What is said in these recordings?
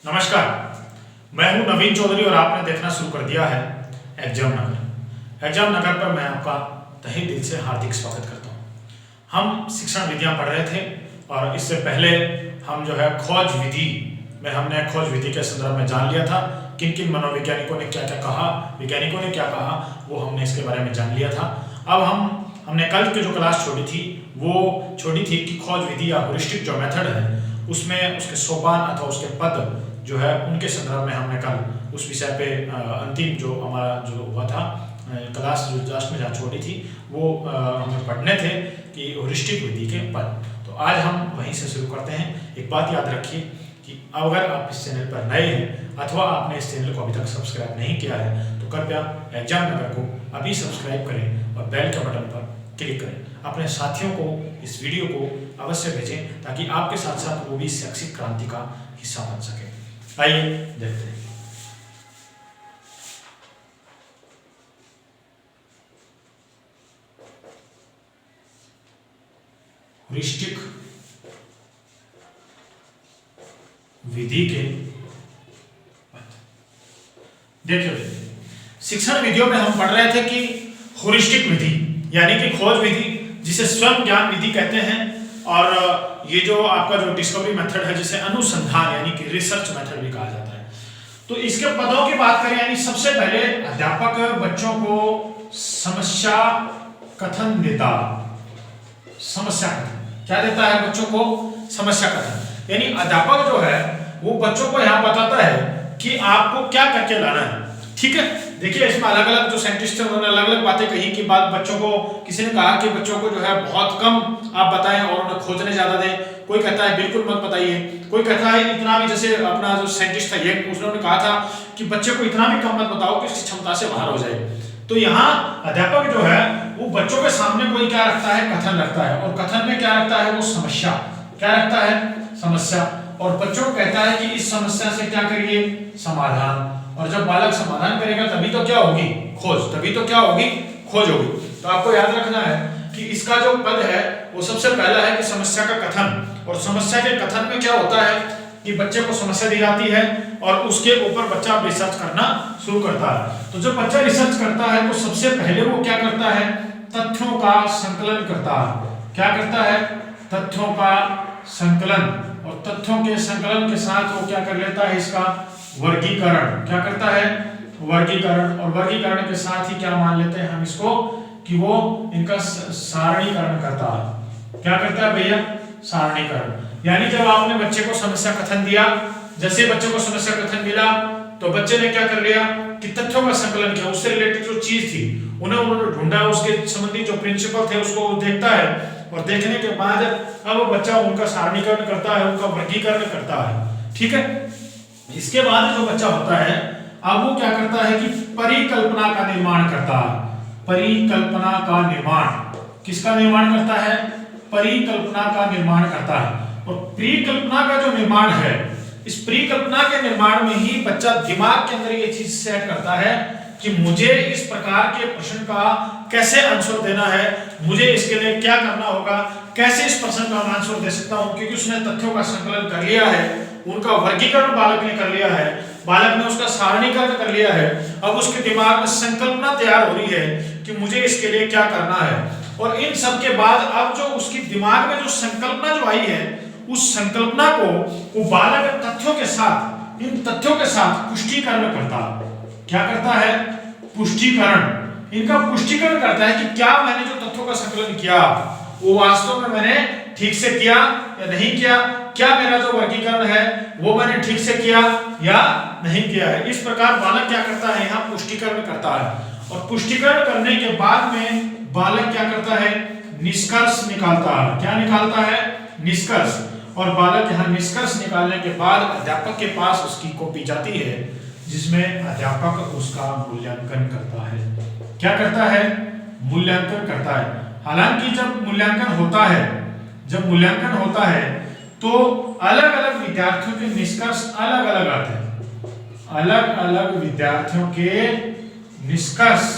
नमस्कार, मैं हूं नवीन चौधरी और आपने देखना शुरू कर दिया है एग्जाम नगर। एग्जाम नगर पर मैं आपका तहे दिल से हार्दिक स्वागत करता हूं। हम शिक्षण विधियां पढ़ रहे थे और इससे पहले हम जो है खोज विधि में हमने खोज विधि के संदर्भ में जान लिया था किन किन मनोवैज्ञानिकों ने क्या क्या कहा, वैज्ञानिकों ने क्या कहा, वो हमने इसके बारे में जान लिया था। अब हमने कल की जो क्लास छोड़ी थी वो छोड़ी थी कि खोज विधि या ह्यूरिस्टिक जो मेथड है उसमें उसके सोपान अथवा उसके पद जो है उनके संदर्भ में हमने कल उस विषय पे अंतिम जो हमारा जो हुआ था क्लास जो लास्ट में जहाँ छोड़ी थी वो हमें पढ़ने थे कि ह्यूरिस्टिक विधि के पद। तो आज हम वहीं से शुरू करते हैं। एक बात याद रखिए कि अगर आप इस चैनल पर नए हैं अथवा आपने इस चैनल को अभी तक सब्सक्राइब नहीं किया है तो कृपया एग्जाम नगर को अभी सब्सक्राइब करें और बेल के बटन पर क्लिक करें। अपने साथियों को इस वीडियो को अवश्य भेजें ताकि आपके साथ साथ वो भी शैक्षिक क्रांति का हिस्सा बन सके। आइए देखते हैं। ह्यूरिस्टिक विधि के देखिए शिक्षण विधियों में हम पढ़ रहे थे कि ह्यूरिस्टिक विधि यानी कि खोज विधि जिसे स्वयं ज्ञान विधि कहते हैं और ये जो आपका जो डिस्कवरी मेथड है जिसे अनुसंधान यानी कि रिसर्च मेथड भी कहा जाता है। तो इसके पदों की बात करें यानी सबसे पहले अध्यापक बच्चों को समस्या कथन देता। समस्या कथन क्या देता है बच्चों को? समस्या कथन यानी अध्यापक जो है वो बच्चों को यहाँ बताता है कि आपको क्या करके लाना है। ठीक है, देखिए इसमें अलग अलग जो साइंटिस्ट हैं उन्होंने अलग अलग बातें कही कि बात बच्चों को किसी ने कहा कि बच्चों को जो है बहुत कम आप बताएं और उन्हें खोजने ज्यादा दें। कोई कहता है बिल्कुल मत बताइए, कोई कहता है इतना भी, जैसे अपना जो साइंटिस्ट था ये उन्होंने कहा था कि बच्चे को इतना भी कम मत बताओ कि उसकी क्षमता से बाहर हो जाए। तो यहाँ अध्यापक जो है वो बच्चों के सामने कोई क्या रखता है? कथन रखता है और कथन में क्या रखता है? वो समस्या क्या रखता है? समस्या। और बच्चों को कहता है कि इस समस्या से क्या करिए? समाधान। और जब बालक समाधान करेगा तभी तो क्या होगी? खोज। तभी तो क्या होगी? खोज होगी। तो आपको याद रखना है कि इसका जो पद है वो सबसे पहला है कि समस्या का कथन। और समस्या के कथन में क्या होता है कि बच्चे को समस्या दी जाती है और उसके ऊपर बच्चा रिसर्च करना शुरू करता है। तो जब बच्चा रिसर्च करता है तो सबसे पहले वो क्या करता है? तथ्यों का संकलन करता है। क्या करता है? तथ्यों का संकलन। और तथ्यों के संकलन के साथ वो क्या कर लेता है? इसका वर्गीकरण। क्या करता है? वर्गीकरण। और वर्गीकरण के साथ ही क्या मान लेते हैं हम इसको कि वो इनका सारणीकरण करता है। क्या करता है भैया? सारणीकरण। यानी जब आपने बच्चे को समस्या कथन दिया, जैसे बच्चे को समस्या कथन मिला तो बच्चे ने क्या कर लिया कि तथ्यों का संकलन किया, उससे रिलेटेड जो चीज थी उन्होंने ढूंढा, उसके संबंधी जो प्रिंसिपल थे उसको देखता है और देखने के बाद अब बच्चा उनका सारणीकरण करता है, उनका वर्गीकरण करता है। ठीक है, इसके बाद जो बच्चा होता है अब वो क्या करता है कि परिकल्पना का निर्माण करता है। परिकल्पना का निर्माण। किसका निर्माण करता है? परिकल्पना का निर्माण करता है। और परिकल्पना का जो निर्माण है, इस परिकल्पना के निर्माण में ही बच्चा दिमाग के अंदर ये चीज सेट करता है कि मुझे इस प्रकार के प्रश्न का कैसे आंसर देना है, मुझे इसके लिए क्या करना होगा, कैसे इस प्रश्न का आंसर दे सकता हूं। क्योंकि उसने तथ्यों का संकलन कर लिया है, उनका वर्गीकरण बालक ने कर लिया है, बालक ने उसका सारणीकरण कर लिया है। अब उसके दिमाग में संकल्पना तैयार हो रही है कि मुझे इसके लिए क्या करना है। और इन सब के बाद अब जो उसकी दिमाग में जो संकल्पना जो आई है उस संकल्पना को वो बालक तथ्यों के साथ, इन तथ्यों के साथ पुष्टिकरण करता है। क्या करता है? पुष्टिकरण। इनका पुष्टिकरण करता है कि क्या मैंने जो तथ्यों का संकलन किया वो वास्तव में मैंने ठीक से किया या नहीं किया, क्या मेरा जो वर्गीकरण है वो मैंने ठीक से किया या नहीं किया है। इस प्रकार बालक क्या करता है? यहाँ पुष्टिकरण करता है। और पुष्टिकरण करने के बाद में बालक क्या करता है? निष्कर्ष निकालता है। क्या निकालता है? निष्कर्ष। और बालक यहाँ निष्कर्ष निकालने के बाद अध्यापक के पास उसकी कॉपी जाती है जिसमें अध्यापक उसका मूल्यांकन करता है। क्या करता है? मूल्यांकन करता है। हालांकि जब मूल्यांकन होता है तो अलग अलग विद्यार्थियों के निष्कर्ष अलग अलग आते हैं। अलग अलग विद्यार्थियों के निष्कर्ष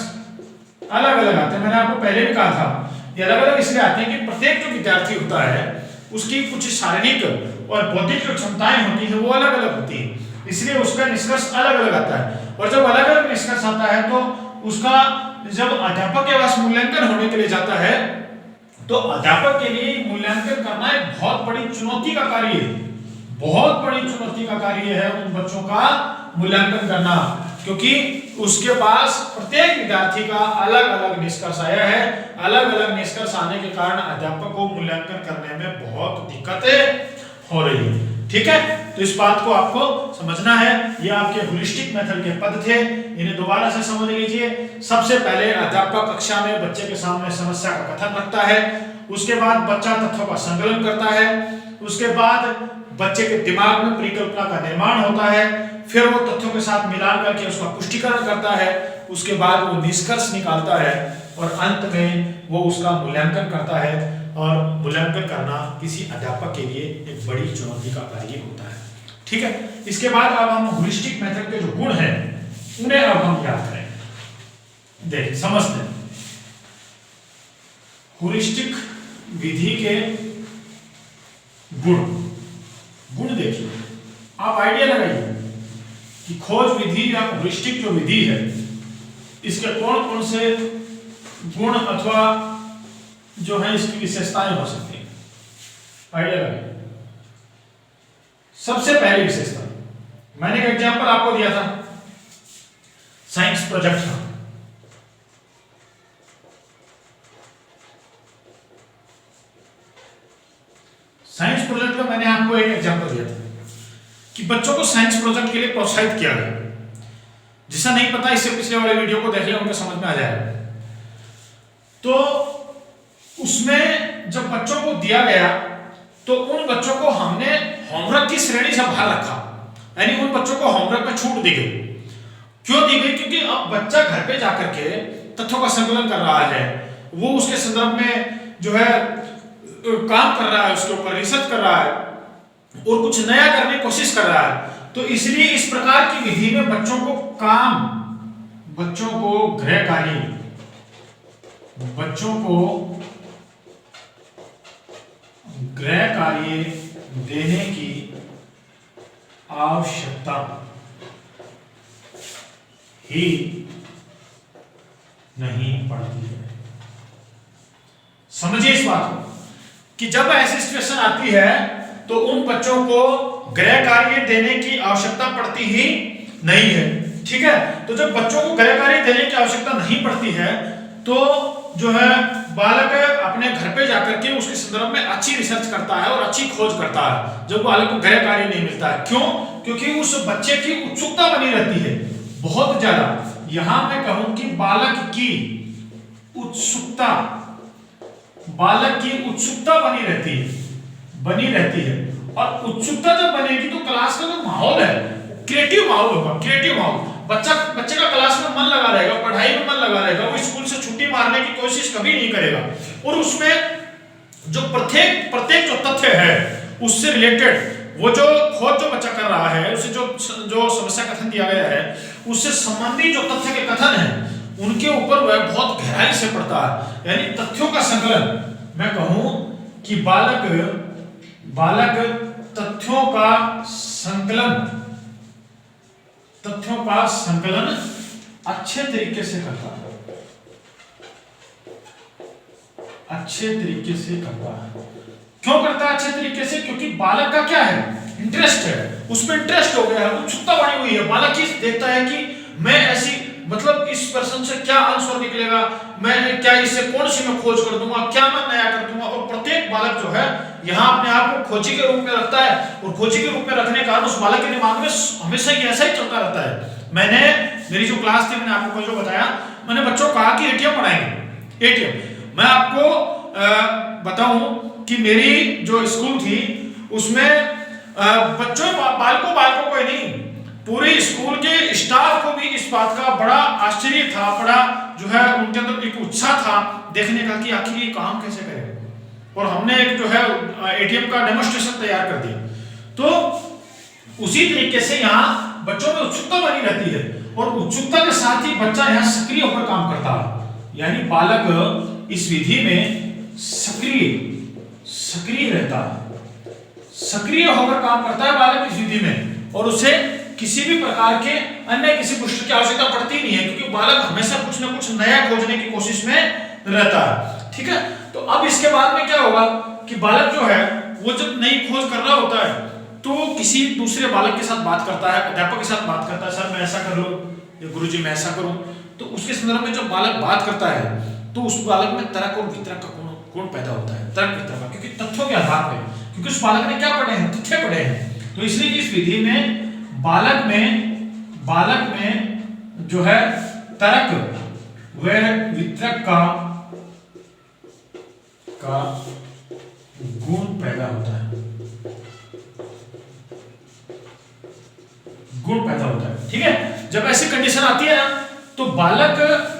अलग अलग आते हैं। मैंने आपको पहले भी कहा था ये अलग अलग इसलिए आते हैं कि प्रत्येक जो विद्यार्थी होता है उसकी कुछ शारीरिक और बौद्धिक जो क्षमताएं होती है वो अलग अलग होती है। इसलिए उसका निष्कर्ष अलग अलग आता है। और जब अलग अलग निष्कर्ष आता है तो उसका जब अध्यापक के पास मूल्यांकन होने के लिए जाता है तो अध्यापक के लिए मूल्यांकन करना एक बहुत बड़ी चुनौती का कार्य है, बहुत बड़ी चुनौती का कार्य है उन बच्चों का मूल्यांकन करना, क्योंकि उसके पास प्रत्येक विद्यार्थी का अलग अलग निष्कर्ष आया है। अलग अलग निष्कर्ष आने के कारण अध्यापक को मूल्यांकन करने में बहुत दिक्कतें हो रही है। ठीक है, तो इस बात को आपको समझना है। ये आपके होलिस्टिक मेथड के पद थे, इन्हें दोबारा से समझ लीजिए। सबसे पहले अध्यापक कक्षा में बच्चे के सामने समस्या का कथन रखता है, उसके बाद बच्चा तथ्यों का संकलन करता है, उसके बाद बच्चे के दिमाग में परिकल्पना का निर्माण होता है, फिर वो तथ्यों के साथ मिलान करके उसका पुष्टिकरण करता है, उसके बाद वो निष्कर्ष निकालता है और अंत में वो उसका मूल्यांकन करता है। और मूल्यांकन करना किसी अध्यापक के लिए एक बड़ी चुनौती का कार्य होता है। ठीक है, इसके बाद अब हम होलिस्टिक मेथड के जो गुण हैं उन्हें अब हम याद करें। देखिए समझते हैं होलिस्टिक विधि के गुण देखिए, आप आइडिया लगाइए कि खोज विधि या होलिस्टिक जो विधि है इसके कौन कौन से गुण अथवा जो है इसकी विशेषताएं हो सकती हैं। आइडिया लगाइए। सबसे पहली विशेषता मैंने एक एग्जांपल आपको दिया था, साइंस प्रोजेक्ट था। साइंस प्रोजेक्ट का मैंने आपको एक एग्जांपल दिया था कि बच्चों को साइंस प्रोजेक्ट के लिए प्रोत्साहित किया गया। जिसे नहीं पता इससे पिछले वाले वीडियो को देख ले, उनको समझ में आ जाएगा। तो उसमें जब बच्चों को दिया गया तो उन बच्चों को हमने होमवर्क की श्रेणी से बाहर रखा, यानी उन बच्चों को होमवर्क में छूट दी गई। क्यों दी गई? क्योंकि अब बच्चा घर पे जाकर के तथ्यों का संकलन कर रहा है, वो उसके संदर्भ में जो है काम कर रहा है, उसके ऊपर रिसर्च कर रहा है और कुछ नया करने की कोशिश कर रहा है। तो इसलिए इस प्रकार की विधि में बच्चों को गृह कार्य, बच्चों को गृह कार्य देने की आवश्यकता ही नहीं पड़ती है। समझिए इस बात को कि जब ऐसी सिचुएशन आती है तो उन बच्चों को गृह कार्य देने की आवश्यकता पड़ती ही नहीं है। ठीक है, तो जब बच्चों को गृह कार्य देने की आवश्यकता नहीं पड़ती है तो जो है बालक अपने घर पे जाकर के उसके संदर्भ में अच्छी रिसर्च करता है और अच्छी खोज करता है, जब बालक को गृह कार्य नहीं मिलता है। क्यों? क्योंकि उस बच्चे की उत्सुकता बनी रहती है बहुत ज्यादा। यहां मैं कहूं कि बालक की उत्सुकता बनी रहती है। और उत्सुकता जब बनेगी तो क्लास का जो माहौल है क्रिएटिव माहौल होगा, क्रिएटिव माहौल। बच्चे का क्लास में मन लगा रहेगा, पढ़ाई में मन लगा रहेगा, वो स्कूल से छुट्टी मारने की कोशिश कभी नहीं करेगा। और उसमें जो प्रत्येक जो तथ्य है उससे रिलेटेड वो जो खोज जो बच्चा कर रहा है, उसे जो समस्या कथन दिया गया है उससे संबंधित जो तथ्य के कथन है उनके ऊपर वह बहुत गहराई से पड़ता है। यानी तथ्यों का संकलन, मैं कहूं कि बालक तथ्यों का संकलन अच्छे तरीके से करता है, क्यों करता है अच्छे तरीके से? क्योंकि बालक का क्या है, इंटरेस्ट है, उसमें इंटरेस्ट हो गया है, उत्सुकता बनी हुई है। बालक ये देखता है कि मैं ऐसी मतलब इस प्रश्न से क्या आंसर निकलेगा, मैं क्या इससे कौन सी मैं खोज कर दूंगा, क्या मैं नया कर दूंगा। और प्रत्येक बालक जो है यहाँ अपने आप को खोजी के रूप में रखता है और खोजी के रूप में रखने के कारण उस बालक के दिमाग में हमेशा ही ऐसा ही चलता रहता है। मेरी जो क्लास थी, मैंने आपको जो बताया, मैंने बच्चों को कहा कि एटीएम पढ़ाएंगे। एटीएम मैं आपको बताऊं कि मेरी जो स्कूल थी उसमें बालकों को ही नहीं, पूरे स्कूल के स्टाफ को भी इस बात का बड़ा आश्चर्य था, बड़ा जो है उनके अंदर एक उत्साह था देखने का कि आखिर ये काम कैसे करेगा। और हमने एक जो है एटीएम का डेमोन्स्ट्रेशन तैयार कर दिया। तो उसी तरीके से यहाँ बच्चों में उत्सुकता बनी रहती है और उत्सुकता के साथ ही बच्चा यहाँ सक्रिय होकर काम करता है। यानी बालक इस विधि में सक्रिय रहता है, सक्रिय होकर काम करता है बालक इस विधि में। और उसे किसी भी प्रकार के अन्य किसी पुष्टि की आवश्यकता पड़ती नहीं है, क्योंकि बालक हमेशा कुछ ना कुछ नया खोजने की कोशिश में रहता है। ठीक है, तो अब इसके बाद में क्या होगा कि बालक जो है वो जब नई खोज कर रहा होता है तो किसी दूसरे बालक के साथ बात करता है, अध्यापक के साथ बात करता है, सर मैं ऐसा कर लूं, गुरुजी मैं ऐसा करूं। तो उसके संदर्भ में जब बालक बात करता है तो उस बालक में तर्क और वितर्क का गुण पैदा होता है, तर्क वितर्क का, क्योंकि तथ्यों के आधार पर, क्योंकि उस बालक ने क्या पढ़े हैं, तथ्य पढ़े हैं। तो इसलिए इस विधि में बालक में जो है तर्क व वितर्क का गुण पैदा होता है, गुण पैदा होता है। ठीक है, जब ऐसी कंडीशन आती है ना तो बालक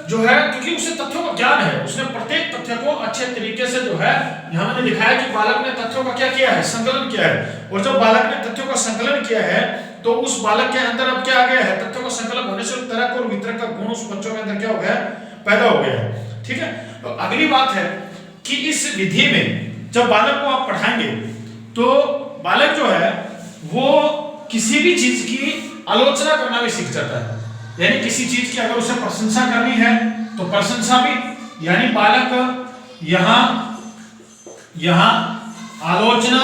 जो है, क्योंकि उसे तथ्यों का ज्ञान है, उसने प्रत्येक तथ्य को अच्छे तरीके से जो है, यहां मैंने दिखाया कि बालक ने तथ्यों का क्या किया है, संकलन किया है। और जब बालक ने तथ्यों का संकलन किया है तो उस बालक के अंदर अब क्या आ गया है, तथ्यों का संकलन होने से तर्क और वितर्क का गुण उस बच्चों के अंदर क्या हो गया, पैदा हो गया है। ठीक है, तो अगली बात है कि इस विधि में जब बालक को आप पढ़ाएंगे तो बालक जो है वो किसी भी चीज की आलोचना करना भी सीख जाता है, यानी किसी चीज की अगर उसे प्रशंसा करनी है तो प्रशंसा भी, यानी बालक यहां आलोचना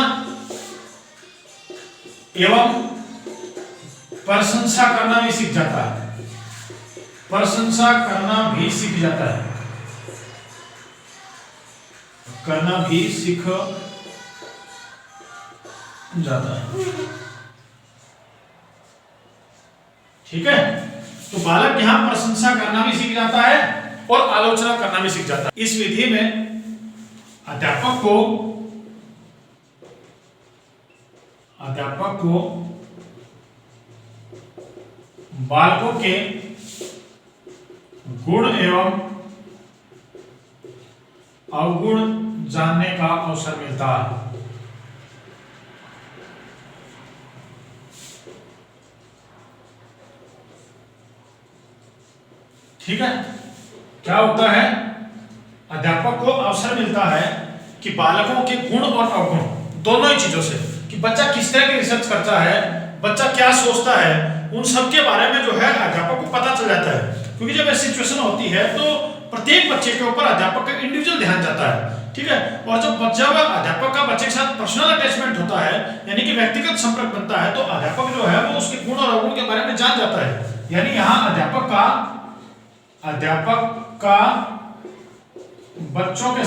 एवं प्रशंसा करना भी सीख जाता है, प्रशंसा करना भी सीख जाता है, करना भी सीख जाता है। ठीक है, तो बालक यहां प्रशंसा करना भी सीख जाता है और आलोचना करना भी सीख जाता है। इस विधि में अध्यापक को बालकों के गुण एवं अवगुण जानने का अवसर मिलता है। ठीक है, क्या होता है, अध्यापक को अवसर मिलता है कि बालकों के गुण और अवगुण दोनों ही चीजों से, कि बच्चा किस तरह की रिसर्च करता है, बच्चा क्या सोचता है, उन सब के बारे में जो है अध्यापक को पता चल जाता है। क्योंकि जब ऐसी सिचुएशन होती है तो प्रत्येक बच्चे के ऊपर अध्यापक का इंडिविजुअल ध्यान जाता है। ठीक है, और जब अध्यापक का बच्चे के साथ पर्सनल अटैचमेंट होता है, यानी कि व्यक्तिगत संपर्क बनता है, तो अध्यापक जो है वो उसके गुण और अवगुण के बारे में जान जाता है। यानी यहाँ अध्यापक का बच्चों के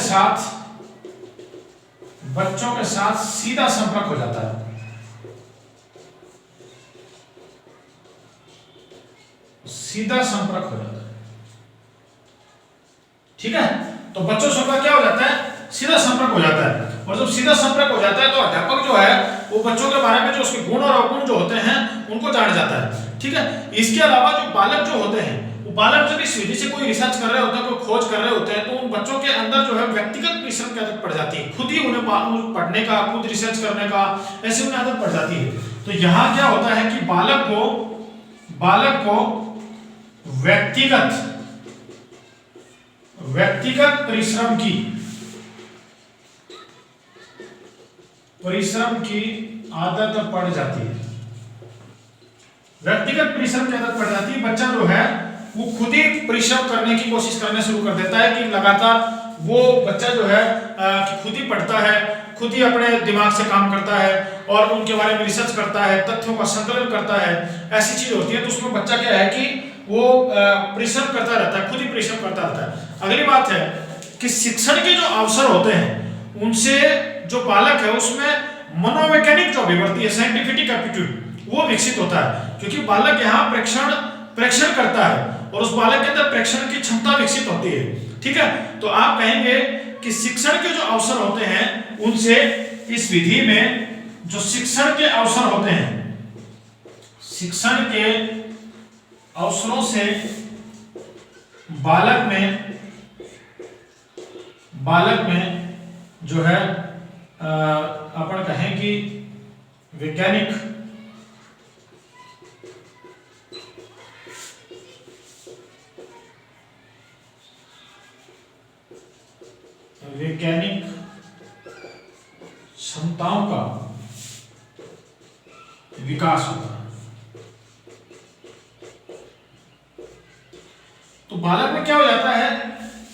साथ सीधा संपर्क हो जाता है, सीधा संपर्क हो जाता है। ठीक है, तो बच्चों से क्या हो जाता है, सीधा संपर्क हो जाता है। और जब सीधा संपर्क हो जाता है तो अध्यापक जो है वो बच्चों के बारे में जो उसके गुण और अवगुण जो होते हैं उनको जान जाता है। ठीक है, इसके अलावा जो बालक जो होते हैं, बालक जब इस विधि से कोई रिसर्च कर रहे होते हैं, कोई खोज कर रहे होते हैं, तो उन बच्चों के अंदर जो है व्यक्तिगत परिश्रम की आदत पड़ जाती है, खुद ही उन्हें पढ़ने का, खुद रिसर्च करने का, ऐसी उन्हें आदत पड़ जाती है। तो यहाँ क्या होता है कि बालक को व्यक्तिगत परिश्रम की आदत पड़ जाती है, व्यक्तिगत परिश्रम की आदत पड़ जाती है। बच्चा जो है वो खुद ही परिश्रम करने की कोशिश करने शुरू कर देता है, कि लगातार वो बच्चा जो है खुद ही पढ़ता है, खुद ही अपने दिमाग से काम करता है और उनके बारे में रिसर्च करता है, तथ्यों का संकलन करता है। ऐसी चीज होती है, तो उसमें बच्चा क्या है कि वो परिश्रम करता रहता है, खुद ही परिश्रम करता रहता है। अगली बात है कि शिक्षण के जो अवसर होते हैं उनसे जो बालक है उसमें मनोवैज्ञानिक जो अभिवृत्ति है, साइंटिफिक एप्टीट्यूड, वो विकसित होता है। क्योंकि बालक यहाँ प्रेक्षण करता है और उस बालक के अंदर प्रेक्षण की क्षमता विकसित होती है। ठीक है, तो आप कहेंगे कि शिक्षण के जो अवसर होते हैं उनसे, इस विधि में जो शिक्षण के अवसर होते हैं, शिक्षण के अवसरों से बालक में जो है अपन कहें कि वैज्ञानिक क्षमताओं का विकास होता है। बालक में क्या हो जाता है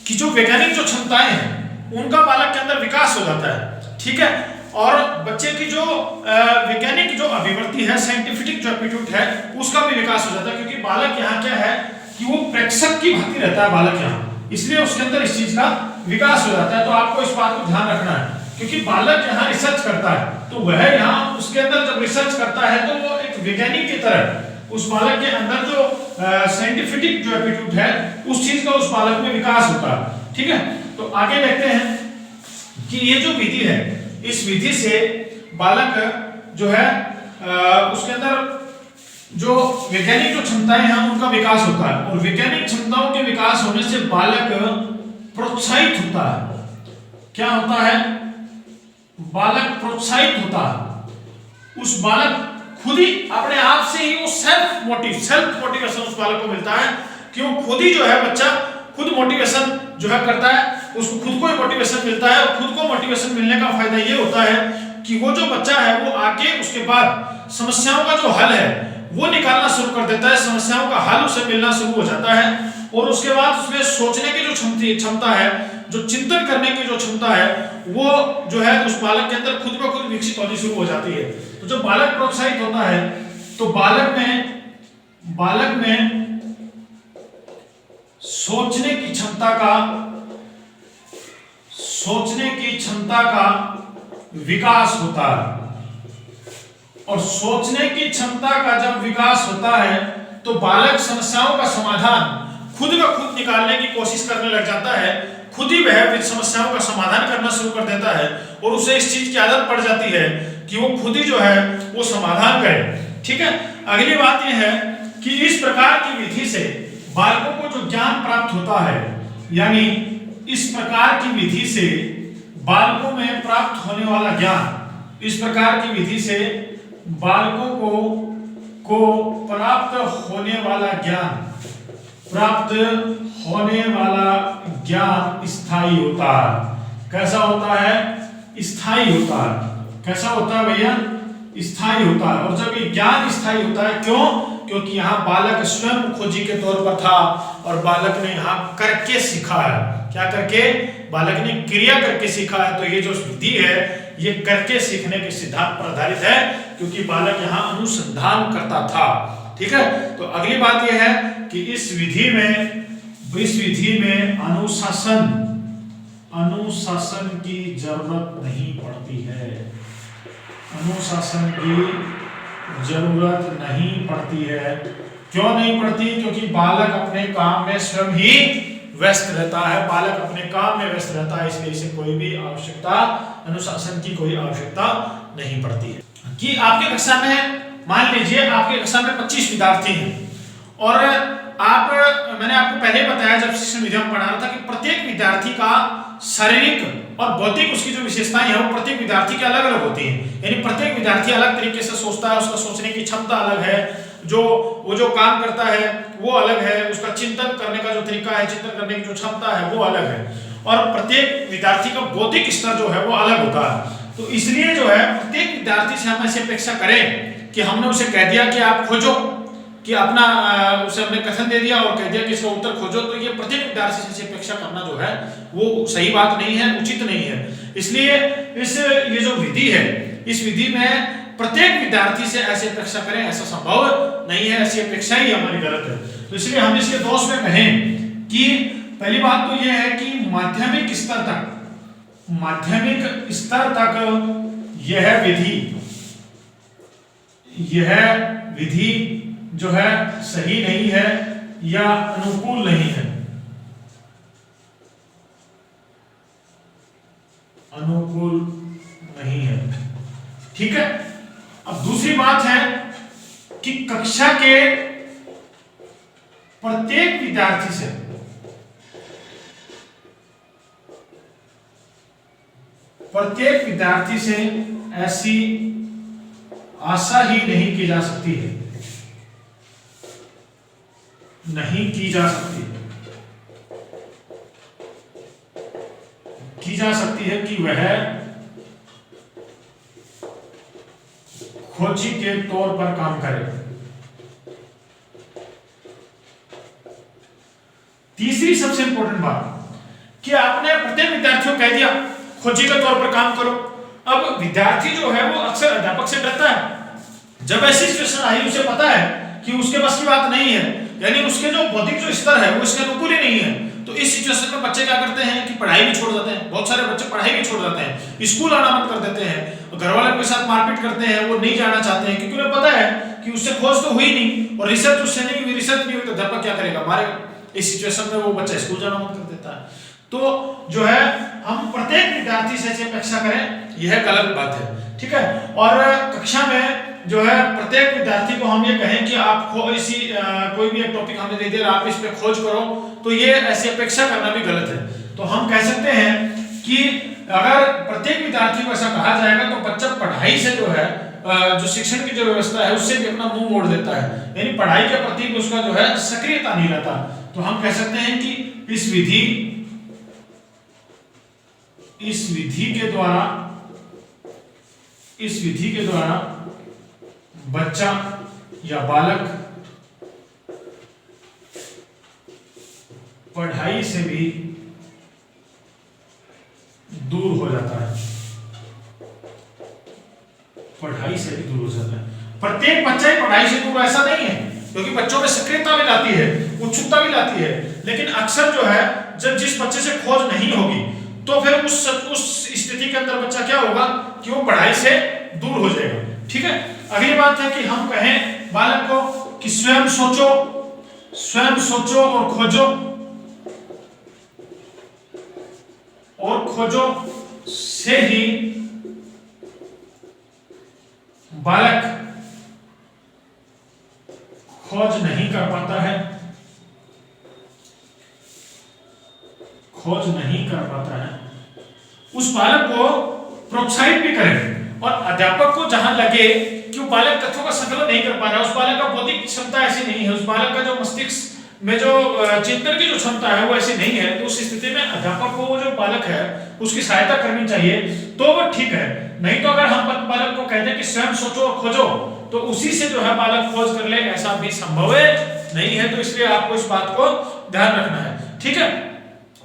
कि जो वैज्ञानिक जो क्षमताएं हैं उनका बालक के अंदर विकास हो जाता है, ठीक है। और बच्चे की जो वैज्ञानिक जो अभिवृत्ति है, साइंटिफिक जो एप्टीट्यूड है, उसका भी विकास हो जाता है, क्योंकि बालक यहाँ क्या है कि वो प्रेक्षक की भांति रहता है बालक यहाँ, इसलिए उसके अंदर इस चीज का विकास हो जाता है। तो आपको इस बात को ध्यान रखना है, क्योंकि बालक यहाँ रिसर्च करता है, तो वह यहाँ उसके अंदर जब रिसर्च करता है तो वो एक वैज्ञानिक की तरह उस बालक के अंदर जो साइंटिफिक जो एप्टीट्यूड है उस चीज का उस बालक में विकास होता है, ठीक है। तो आगे देखते हैं कि ये जो विधि है, इस विधि से बालक जो है उसके अंदर जो वैज्ञानिक जो क्षमताएं हैं उनका विकास होता है, और वैज्ञानिक क्षमताओं के विकास होने से बालक प्रोत्साहित होता है। क्या होता है? बालक प्रोत्साहित होता है। उस बालक खुद ही अपने आप से ही वो सेल्फ मोटिवेशन उस बालक को मिलता है कि वो खुद ही जो है बच्चा खुद मोटिवेशन जो है करता है, उसको खुद को ही मोटिवेशन मिलता है। और खुद को मोटिवेशन मिलने का फायदा ये होता है कि वो जो बच्चा है वो आगे उसके बाद समस्याओं का जो हल है वो निकालना शुरू कर देता है, समस्याओं का हल उसे मिलना शुरू हो जाता है, और उसके बाद उसमें सोचने की जो क्षमता है, जो चिंतन करने की जो क्षमता है, वो जो है उस बालक के अंदर खुद ब खुद विकसित होनी शुरू हो जाती है। तो जब बालक प्रोत्साहित होता है तो बालक में सोचने की क्षमता का विकास होता है, और सोचने की क्षमता का जब विकास होता है तो बालक समस्याओं का समाधान खुद ब खुद निकालने की कोशिश करने लग जाता है, खुद ही वह समस्याओं का समाधान करना शुरू कर देता है, और उसे इस चीज की आदत पड़ जाती है कि वो खुद ही जो है वो समाधान करे, ठीक है। अगली बात यह है कि इस प्रकार की विधि से बालकों को जो ज्ञान प्राप्त होता है, यानी इस प्रकार की विधि से बालकों में प्राप्त होने वाला ज्ञान, इस प्रकार की विधि से बालकों को प्राप्त होने वाला ज्ञान स्थायी होता है। कैसा होता है? स्थायी होता है। कैसा होता है भैया? स्थायी होता है। और जब ये ज्ञान स्थायी होता है, क्यों? क्योंकि यहाँ बालक स्वयं खोजी के तौर पर था, और बालक ने यहाँ करके सीखा है। क्या करके? बालक ने क्रिया करके सीखा है। तो ये जो विधि है ये करके सीखने के सिद्धांत पर आधारित है, क्योंकि बालक यहाँ अनुसंधान करता था, ठीक है। तो अगली बात यह है कि इस विधि में अनुशासन की जरूरत नहीं पड़ती है। अनुशासन की जरूरत नहीं पड़ती है। क्यों नहीं पड़ती? क्योंकि बालक अपने काम में स्वयं ही व्यस्त रहता है, बालक अपने काम में व्यस्त रहता है, इसलिए इसे कोई भी अनुशासन की कोई आवश्यकता नहीं पड़ती है। कि आपके कक्षा में मान लीजिए आपके कक्षा में 25 विद्यार्थी हैं, और मैंने आपको पहले बताया जब शिक्षण विधि में पढ़ा रहा था कि प्रत्येक विद्यार्थी का शारीरिक और बौद्धिक उसकी जो विशेषताएं हैं वो प्रत्येक विद्यार्थी के अलग अलग होती हैं। यानी प्रत्येक विद्यार्थी अलग तरीके से सोचता है, उसका सोचने की क्षमता अलग है, जो काम करता है वो अलग है, उसका चिंतन करने का जो तरीका है, चिंतन करने की जो क्षमता है वो अलग है, और प्रत्येक विद्यार्थी का बौद्धिक स्तर जो है वो अलग होता है। तो इसलिए जो है प्रत्येक विद्यार्थी से हम ऐसी अपेक्षा करें कि हमने उसे कह दिया कि आप खोजो, कि अपना उसे हमने कथन दे दिया और कह दिया कि इसका उत्तर खोजो, तो ये प्रत्येक विद्यार्थी से अपेक्षा करना जो है वो सही बात नहीं है, उचित नहीं है। इसलिए ये जो विधि है, इस विधि में प्रत्येक विद्यार्थी से ऐसी अपेक्षा करें, ऐसा संभव नहीं है, ऐसी अपेक्षा ही हमारी गलत है। तो इसलिए हम इसके दोष में कहें कि पहली बात तो यह है कि माध्यमिक स्तर तक यह विधि जो है सही नहीं है या अनुकूल नहीं है, ठीक है। अब दूसरी बात है कि कक्षा के प्रत्येक विद्यार्थी से ऐसी आशा ही नहीं की जा सकती है, की जा सकती है कि वह खोजी के तौर पर काम करे। तीसरी सबसे इंपॉर्टेंट बात कि आपने प्रत्येक विद्यार्थी को कह दिया खोजी के तौर पर काम करो। अब विद्यार्थी जो है वो अक्सर अध्यापक से डरता है। जब ऐसी सिचुएशन आई, उसे पता है कि उसके बस की बात नहीं है, यानी उसके जो बौद्धिक जो स्तर है वो इसके अनुकूल ही नहीं है, तो इस सिचुएशन में बच्चे क्या करते हैं कि पढ़ाई भी छोड़ देते हैं। बहुत सारे बच्चे पढ़ाई भी छोड़ देते हैं, स्कूल आना बंद कर देते हैं, घर वालों के साथ मारपीट करते हैं, वो नहीं जाना चाहते हैं, क्योंकि उन्हें पता है कि उससे खोज तो हुई नहीं और रिसर्च उससे नहीं हुई, रिसर्च नहीं हुई तो अध्यापक क्या करेगा, हमारे इस सिचुएशन में वो बच्चा स्कूल जाना बंद कर देता है। तो जो है हम प्रत्येक विद्यार्थी से अपेक्षा करें, यह गलत बात है, ठीक है। और कक्षा में जो है प्रत्येक विद्यार्थी को हम ये कहें कि आप कोई भी एक टॉपिक हमने दे दिया, आप इस पे खोज करो, तो ये ऐसी अपेक्षा करना भी गलत है। तो हम कह सकते हैं कि अगर प्रत्येक विद्यार्थी को ऐसा कहा जाएगा तो बच्चा पढ़ाई से जो है जो शिक्षण की जो व्यवस्था है उससे भी अपना मुंह मोड़ देता है, यानी पढ़ाई के प्रति उसका जो है सक्रियता नहीं रहता। तो हम कह सकते हैं कि इस विधि के द्वारा बच्चा या बालक पढ़ाई से भी दूर हो जाता है, पढ़ाई से भी दूर हो जाता है। प्रत्येक बच्चा ही पढ़ाई से दूर ऐसा नहीं है, क्योंकि बच्चों में सक्रियता भी लाती है, उत्सुकता भी लाती है, लेकिन अक्सर जो है जब जिस बच्चे से खोज नहीं होगी तो फिर उस स्थिति के अंदर बच्चा क्या होगा कि वो पढ़ाई से दूर हो जाएगा, ठीक है। अगली बात है कि हम कहें बालक को कि स्वयं सोचो और खोजो से ही बालक खोज नहीं कर पाता है, उस बालक को प्रोत्साहित भी करें और अध्यापक को जहां लगे कि वो बालक तथ्यों का संकलन नहीं कर पा रहा है, उस बालक का बौद्धिक क्षमता ऐसी नहीं है, उस बालक का जो मस्तिष्क में जो चिंतन की जो क्षमता है वो ऐसी नहीं है, तो उस स्थिति में अध्यापक को वो जो बालक है उसकी सहायता करनी चाहिए, तो वो ठीक है। नहीं तो अगर हम बालक को कहते हैं कि स्वयं सोचो और खोजो, तो उसी से जो है बालक खोज कर ले, ऐसा भी संभव नहीं है। तो इसलिए आपको इस बात को ध्यान रखना है, ठीक है।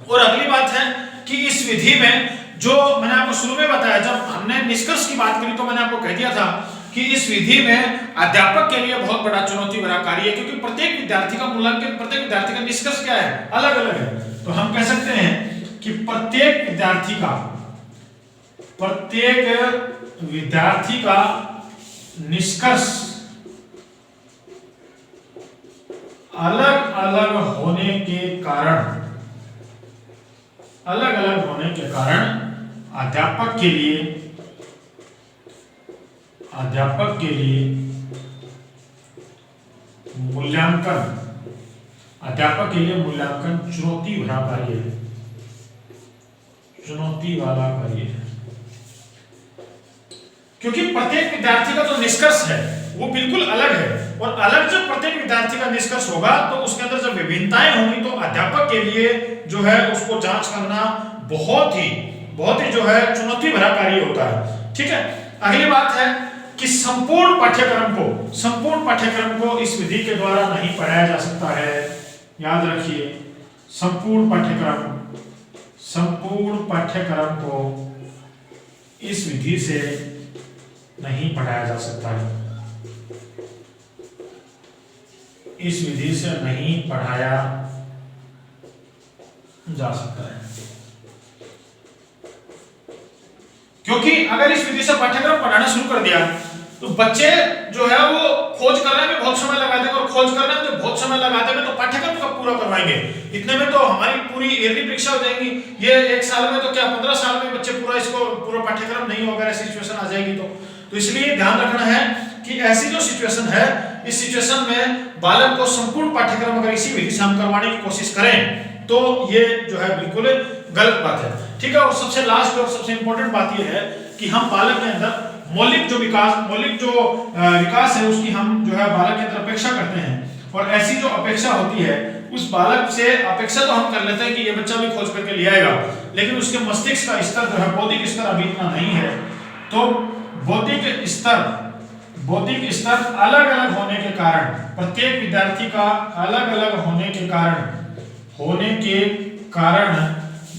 और अगली बात है कि इस विधि में जो मैंने आपको शुरू में बताया, जब हमने निष्कर्ष की बात करी तो मैंने आपको कह दिया था कि इस विधि में अध्यापक के लिए बहुत बड़ा चुनौती भरा कार्य है, क्योंकि प्रत्येक विद्यार्थी का मूल्यांकन, प्रत्येक विद्यार्थी का निष्कर्ष क्या है, अलग अलग है। तो हम कह सकते हैं कि प्रत्येक विद्यार्थी का निष्कर्ष अलग अलग होने के कारण अध्यापक के लिए मूल्यांकन चुनौती भरा कार्य है, चुनौती वाला कार्य है, क्योंकि प्रत्येक विद्यार्थी का जो निष्कर्ष है वो बिल्कुल अलग है, और अलग जब प्रत्येक विद्यार्थी का निष्कर्ष होगा तो उसके अंदर जब विभिन्नताएं होंगी तो अध्यापक के लिए जो है उसको जांच करना बहुत ही जो है चुनौती भरा कार्य होता है, ठीक है। अगली बात है कि संपूर्ण पाठ्यक्रम को इस विधि के द्वारा नहीं पढ़ाया जा सकता है। याद रखिए, संपूर्ण पाठ्यक्रम को इस विधि से नहीं पढ़ाया जा सकता है, इस विधि से नहीं पढ़ाया जा सकता है, क्योंकि अगर इस विधि से पाठ्यक्रम पढ़ाना शुरू कर दिया तो बच्चे जो है वो खोज करने में बहुत समय लगा देंगे, और खोज करने में बहुत समय लगा देंगे तो पाठ्यक्रम कब पूरा करवाएंगे? इतने में तो हमारी पूरी ईयरली परीक्षा हो जाएगी, ये एक साल में तो क्या 15 साल में बच्चे पूरा पाठ्यक्रम नहीं होगा, ऐसी सिचुएशन आ जाएगी। तो इसलिए ध्यान रखना है कि ऐसी जो सिचुएशन है, इस सिचुएशन में बालक को संपूर्ण पाठ्यक्रम अगर इसी विधि से हम करवाने की कोशिश करें तो ये जो है बिल्कुल गलत बात है, ठीक है। और सबसे लास्ट और सबसे इंपॉर्टेंट बात ये है कि हम बालक के अंदर मौलिक जो विकास है उसकी हम जो है बालक के अंदर अपेक्षा करते हैं, और ऐसी जो अपेक्षा होती है उस बालक से अपेक्षा तो हम कर लेते हैं कि ये बच्चा भी खोज करके ले आएगा, लेकिन उसके मस्तिष्क का स्तर जो है, बौद्धिक स्तर अभी इतना नहीं है। तो बौद्धिक स्तर अलग अलग होने के कारण, प्रत्येक विद्यार्थी का अलग अलग होने के कारण होने के कारण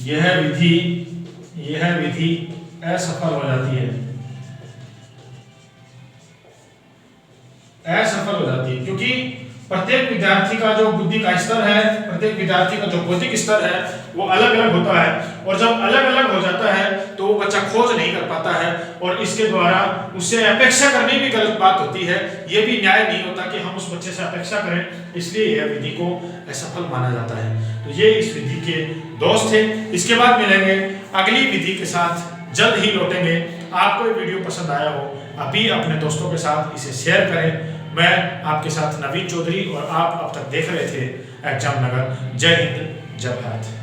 यह विधि असफल हो जाती है, असफल हो जाती है, क्योंकि प्रत्येक विद्यार्थी का जो बुद्धि का स्तर है, प्रत्येक विद्यार्थी का जो बौद्धिक स्तर है वो अलग अलग होता है, और जब अलग अलग हो जाता है तो वो बच्चा खोज नहीं कर पाता है, और इसके द्वारा उससे अपेक्षा करनी भी गलत बात होती है। ये भी न्याय नहीं होता कि हम उस बच्चे से अपेक्षा करें, इसलिए यह विधि को असफल माना जाता है। तो ये इस विधि के दोष थे। इसके बाद मिलेंगे अगली विधि के साथ, जल्द ही लौटेंगे। आपको ये वीडियो पसंद आया हो, अभी अपने दोस्तों के साथ इसे शेयर करें। मैं आपके साथ नवीन चौधरी, और आप अब तक देख रहे थे एग्जाम नगर। जय हिंद, जय भारत।